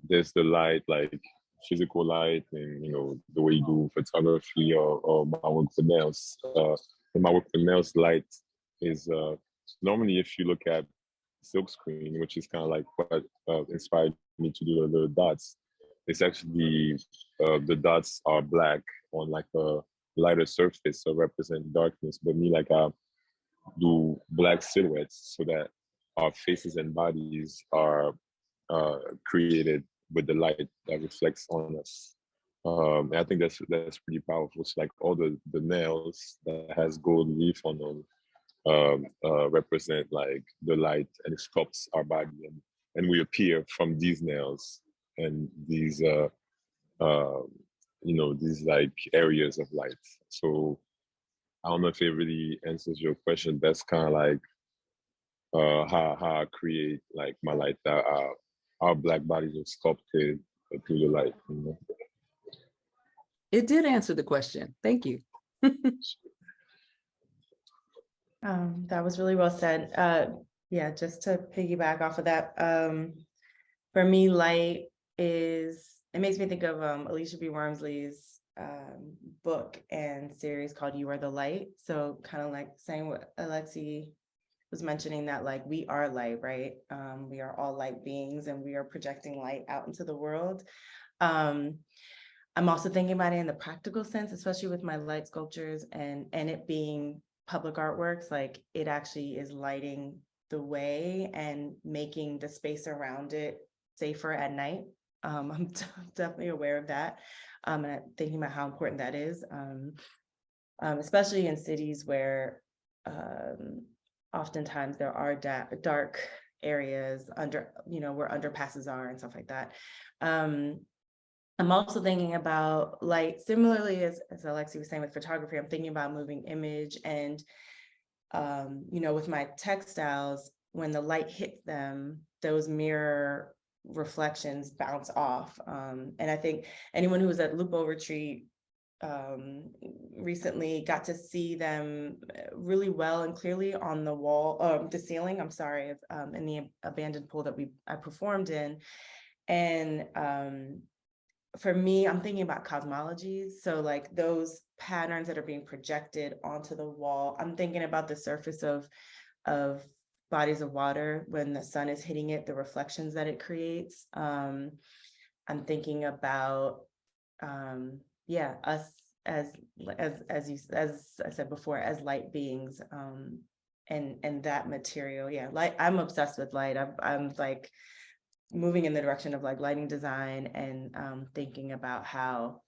there's the light, like physical light, and the way you do photography or my work for nails. In my work for nails, light is normally, if you look at silkscreen, which is kind of like what inspired me to do the dots. It's actually the dots are black on like a lighter surface, so represent darkness. But me, like I do black silhouettes so that our faces and bodies are created with the light that reflects on us. And I think that's pretty powerful. It's like all the nails that has gold leaf on them represent like the light, and it sculpts our body, and we appear from these nails and these these like areas of light. So I don't know if it really answers your question. That's kind of like how I create like my light, that our black bodies are sculpted through the light.
It did answer the question. Thank you.
That was really well said. Yeah, just to piggyback off of that, for me, light it makes me think of Alicia B. Wormsley's book and series called You Are the Light. So kind of like saying what Alexi was mentioning, that like we are light, right? We are all light beings and we are projecting light out into the world. I'm also thinking about it in the practical sense, especially with my light sculptures and it being public artworks. Like it actually is lighting the way and making the space around it safer at night. I'm definitely aware of that, and I'm thinking about how important that is, especially in cities where oftentimes there are dark areas under, where underpasses are and stuff like that. I'm also thinking about light similarly as Alexi was saying with photography. I'm thinking about moving image and, with my textiles, when the light hits them, those mirror reflections bounce off. And I think anyone who was at Lupo Retreat recently got to see them really well and clearly on the wall, the ceiling, I'm sorry, in the abandoned pool that I performed in. And for me, I'm thinking about cosmologies. So like those patterns that are being projected onto the wall, I'm thinking about the surface of bodies of water when the sun is hitting it, the reflections that it creates. I'm thinking about yeah, us as I said before, as light beings, and that material. Yeah, light. I'm obsessed with light. I'm like moving in the direction of like lighting design and thinking about how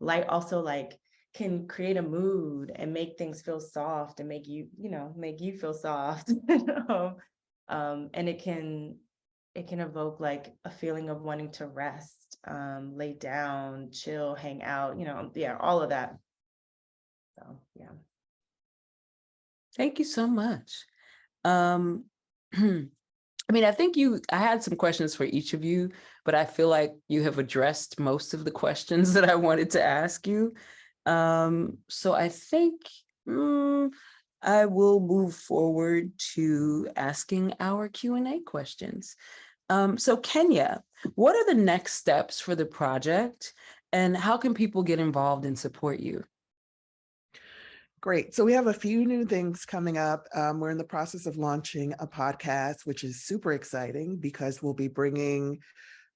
light also like can create a mood and make things feel soft and make you, make you feel soft. And it can evoke like a feeling of wanting to rest, lay down, chill, hang out, yeah, all of that. So yeah.
Thank you so much. I mean, I think I had some questions for each of you, but I feel like you have addressed most of the questions that I wanted to ask you. So I think I will move forward to asking our Q&A questions. So Kenya, what are the next steps for the project and how can people get involved and support you?
Great. So we have a few new things coming up. We're in the process of launching a podcast, which is super exciting because we'll be bringing,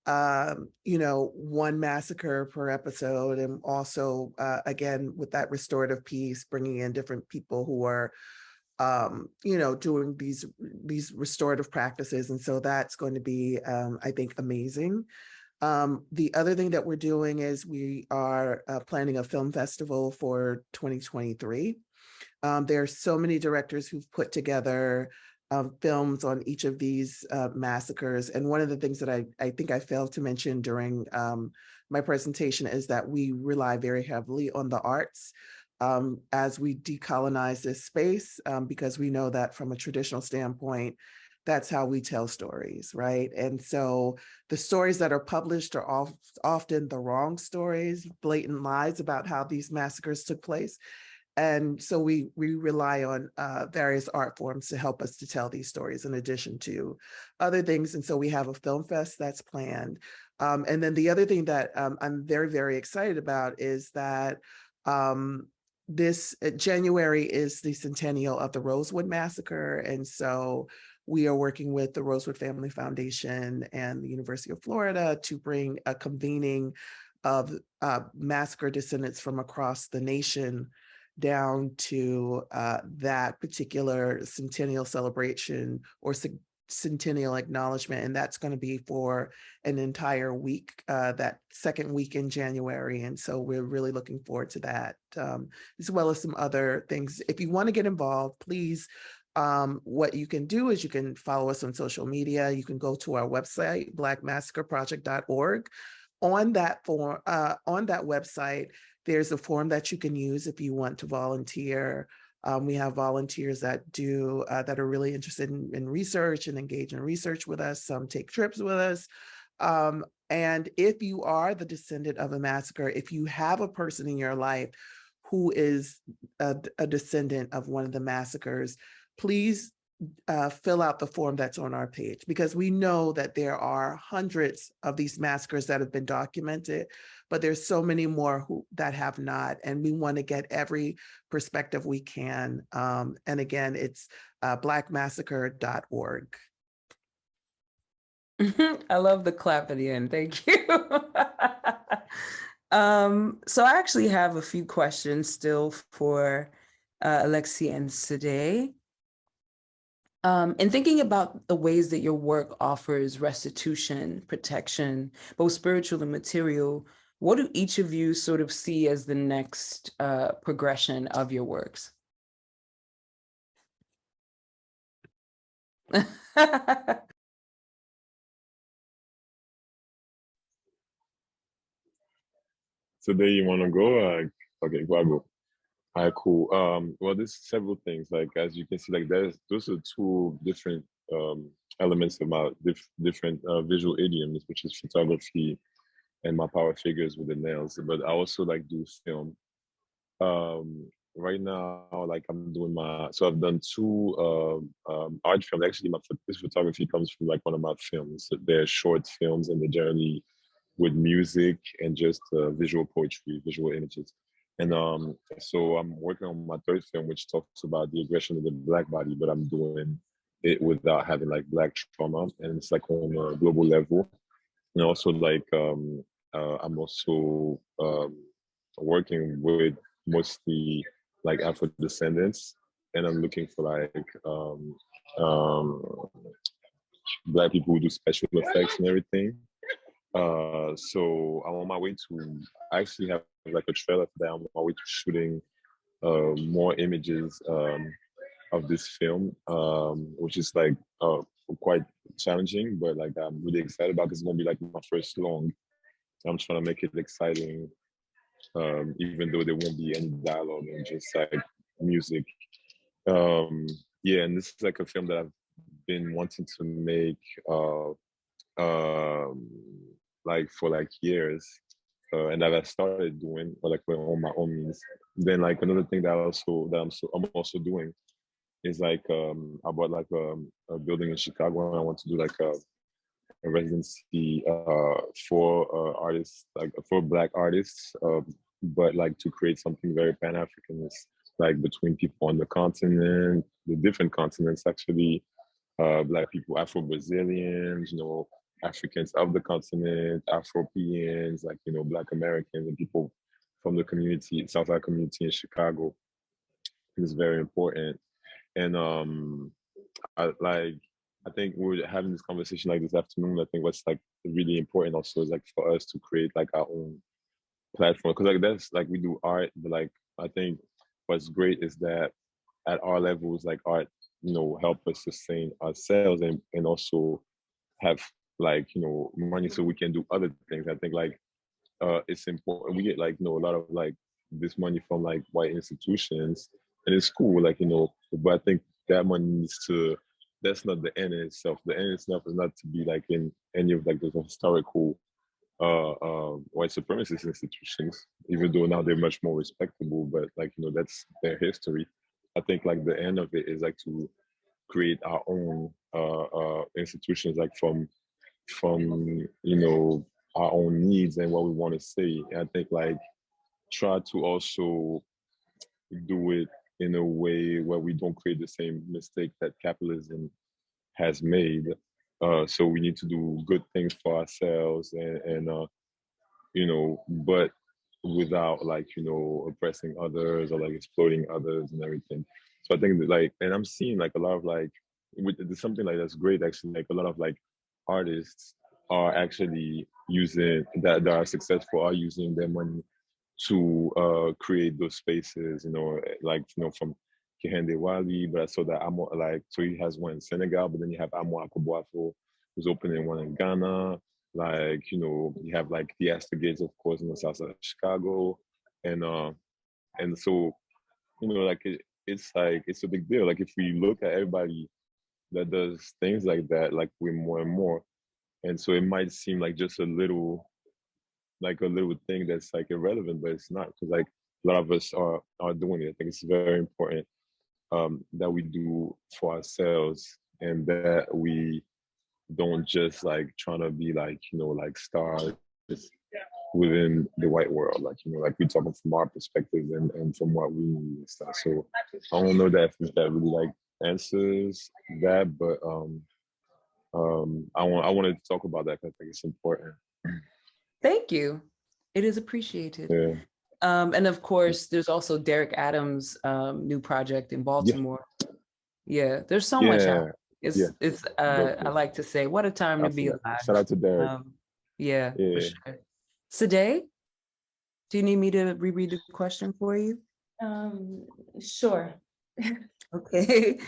one massacre per episode. And also, again, with that restorative piece, bringing in different people who are, doing these restorative practices. And so that's going to be, I think, amazing. The other thing that we're doing is we are planning a film festival for 2023. There are so many directors who've put together films on each of these massacres. And one of the things that I think I failed to mention during my presentation is that we rely very heavily on the arts as we decolonize this space, because we know that from a traditional standpoint, that's how we tell stories, right? And so the stories that are published are often the wrong stories, blatant lies about how these massacres took place. And so we rely on various art forms to help us to tell these stories in addition to other things. And so we have a film fest that's planned. And then the other thing that I'm very, very excited about is that this January is the centennial of the Rosewood Massacre. And so we are working with the Rosewood Family Foundation and the University of Florida to bring a convening of massacre descendants from across the nation down to that particular centennial celebration or centennial acknowledgement. And that's going to be for an entire week, that second week in January. And so we're really looking forward to that, as well as some other things. If you want to get involved, please, what you can do is you can follow us on social media. You can go to our website, blackmassacreproject.org. On that website, there's a form that you can use if you want to volunteer. We have volunteers that are really interested in research and engage in research with us. Some take trips with us. And if you are the descendant of a massacre, if you have a person in your life who is a descendant of one of the massacres, please fill out the form that's on our page, because we know that there are hundreds of these massacres that have been documented, but there's so many more that have not, and we want to get every perspective we can. And again, it's blackmassacre.org.
I love the clap at the end. Thank you. So I actually have a few questions still for Alexi and Sade. And thinking about the ways that your work offers restitution, protection, both spiritual and material, what do each of you sort of see as the next progression of your works?
So there you want to go? Okay, go. All right, cool. Well, there's several things. Like as you can see, like those are two different elements of my different visual idioms, which is photography and my power figures with the nails. But I also like do film. Right now, like I'm doing so I've done two art films. Actually, this photography comes from like one of my films. They're short films and they're generally with music and just visual poetry, visual images. And so I'm working on my third film, which talks about the aggression of the Black body, but I'm doing it without having like Black trauma, and it's like on a global level. And also like I'm also working with mostly like Afro descendants, and I'm looking for like um, Black people who do special effects and everything. So I'm on my way to I actually have like a trailer for that. I'm on my way to shooting more images of this film, which is like quite challenging, but like I'm really excited about because it's gonna be like my first long. I'm trying to make it exciting, even though there won't be any dialogue and just like music. Um, yeah, and this is like a film that I've been wanting to make um, like for like years, and that I started doing, or like on my own means. Then like another thing I'm also doing is like I bought like a building in Chicago, and I want to do like a residency for artists, like for Black artists, but like to create something very Pan Africanist, like between people on the continent, the different continents actually, Black people, Afro Brazilians, Africans of the continent, Afropeans, like Black Americans and people from the community, Southside community in Chicago. Is very important. And I think we're having this conversation like this afternoon. I think what's like really important also is like for us to create like our own platform, because like that's like we do art, but like I think what's great is that at our levels, like art, help us sustain ourselves and also have like money so we can do other things. I think like it's important. We get like a lot of like this money from like white institutions, and it's cool, like but I think that money needs to. That's not the end in itself. The end itself is not to be like in any of like those historical white supremacist institutions, even though now they're much more respectable. But like that's their history. I think like the end of it is like to create our own institutions, like from our own needs and what we want to say. And I think like try to also do it in a way where we don't create the same mistake that capitalism has made. So we need to do good things for ourselves and but without like oppressing others or like exploiting others and everything. So I think that like, and I'm seeing like a lot of like there's something like that's great actually, like a lot of like artists are actually using that are successful, are using their money to create those spaces, like from Kehinde Wali, but I saw that Amo, like, so he has one in Senegal, but then you have Amo Akobwafo, who's opening one in Ghana. Like, you have like the Astor Gates, of course, in the south side of Chicago. And so, like it's like it's a big deal. Like if we look at everybody that does things like that, like we're more and more. And so it might seem like just a little thing that's like irrelevant, but it's not, because like a lot of us are doing it. I think it's very important that we do for ourselves, and that we don't just like trying to be like like stars within the white world, like like we're talking from our perspective and from what we need and stuff. So I don't know that if that really like answers that, but I wanted to talk about that because I think it's important.
Thank you. It is appreciated.
Yeah.
And of course, there's also Derek Adams' new project in Baltimore. Yeah, there's so much out. It's I like to say, what a time to be alive.
Shout out to Derek.
Yeah, for sure. Sade, do you need me to reread the question for you?
Sure.
Okay.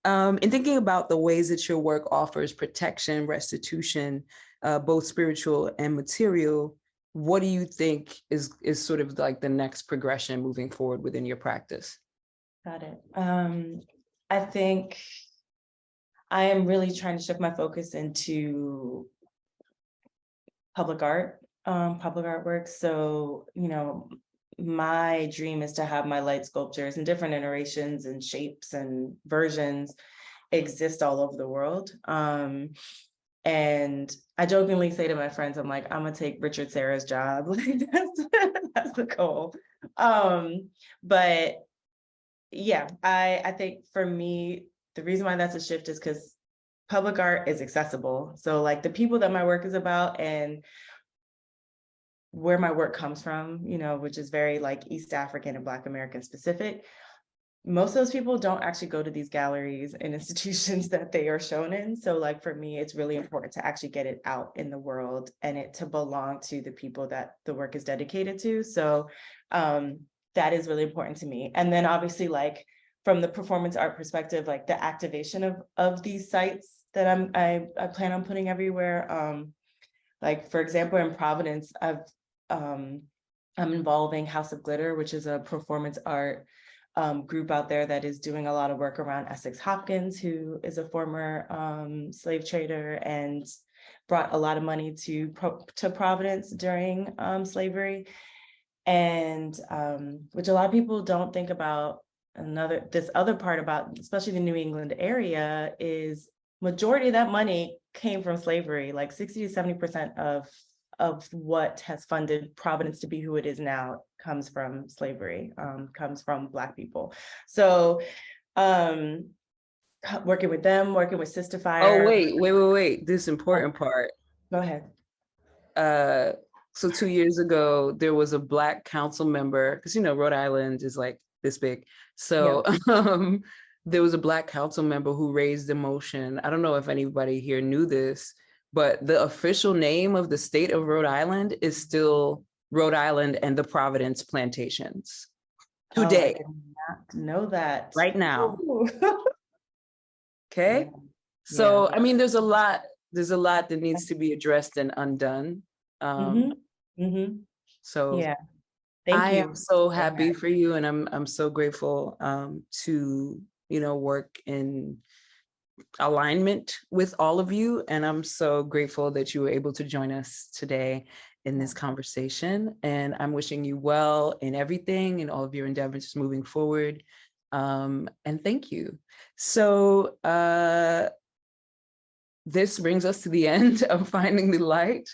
In thinking about the ways that your work offers protection, restitution, both spiritual and material, what do you think is sort of like the next progression moving forward within your practice?
Got it. I think I am really trying to shift my focus into public artwork. So, my dream is to have my light sculptures in different iterations and shapes and versions exist all over the world. And I jokingly say to my friends, I'm like, I'm gonna take Richard Serra's job. Like that's the goal. But yeah, I think for me, the reason why that's a shift is because public art is accessible. So like the people that my work is about and where my work comes from, you know, which is very like East African and Black American specific, most of those people don't actually go to these galleries and institutions that they are shown in. So like for me, it's really important to actually get it out in the world and it to belong to the people that the work is dedicated to. So that is really important to me. And then obviously like from the performance art perspective, like the activation of these sites that I plan on putting everywhere. Like for example, in Providence, I'm involving House of Glitter, which is a performance art group out there that is doing a lot of work around Essex Hopkins, who is a former slave trader and brought a lot of money to Providence during slavery. And which a lot of people don't think about. This other part about, especially the New England area, is majority of that money came from slavery, like 60 to 70% of what has funded Providence to be who it is now comes from slavery, comes from Black people. So working with them, working with Sister Fire.
Oh, wait. This important part.
Go ahead.
So 2 years ago, there was a Black council member, because you know, Rhode Island is like this big. So there was a Black council member who raised a motion. I don't know if anybody here knew this, but the official name of the state of Rhode Island is still Rhode Island and the Providence Plantations. Today.
Oh, I did not know that.
Right now.
Ooh.
Okay.
Yeah.
So, I mean, there's a lot that needs to be addressed and undone. So
yeah, thank you.
I am so happy for you, and I'm so grateful to, you know, work in alignment with all of you. And I'm so grateful that you were able to join us today in this conversation. And I'm wishing you well in everything and all of your endeavors moving forward. And thank you. So this brings us to the end of Finding the Light.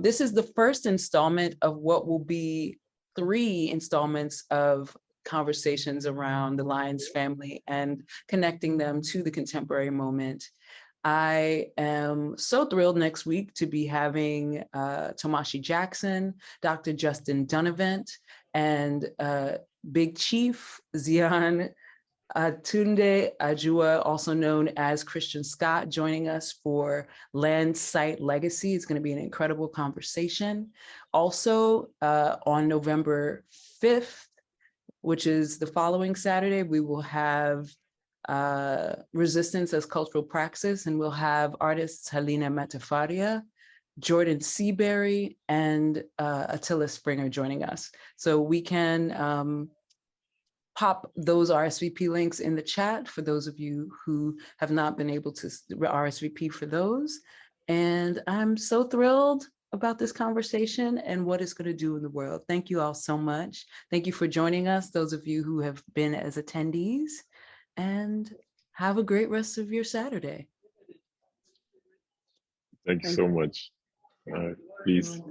This is the first installment of what will be 3 installments of conversations around the Lyons family and connecting them to the contemporary moment. I am so thrilled next week to be having Tomashi Jackson, Dr. Justin Dunavant, and Big Chief Zion Tunde Ajua, also known as Christian Scott, joining us for Land Site Legacy. It's going to be an incredible conversation. Also, on November 5th, which is the following Saturday, we will have Resistance as Cultural Praxis, and we'll have artists Helena Metafaria, Jordan Seabury, and Attila Springer joining us. So we can pop those RSVP links in the chat for those of you who have not been able to RSVP for those. And I'm so thrilled about this conversation and what it's going to do in the world. Thank you all so much. Thank you for joining us, those of you who have been as attendees, and have a great rest of your Saturday.
Thank you so much. Peace.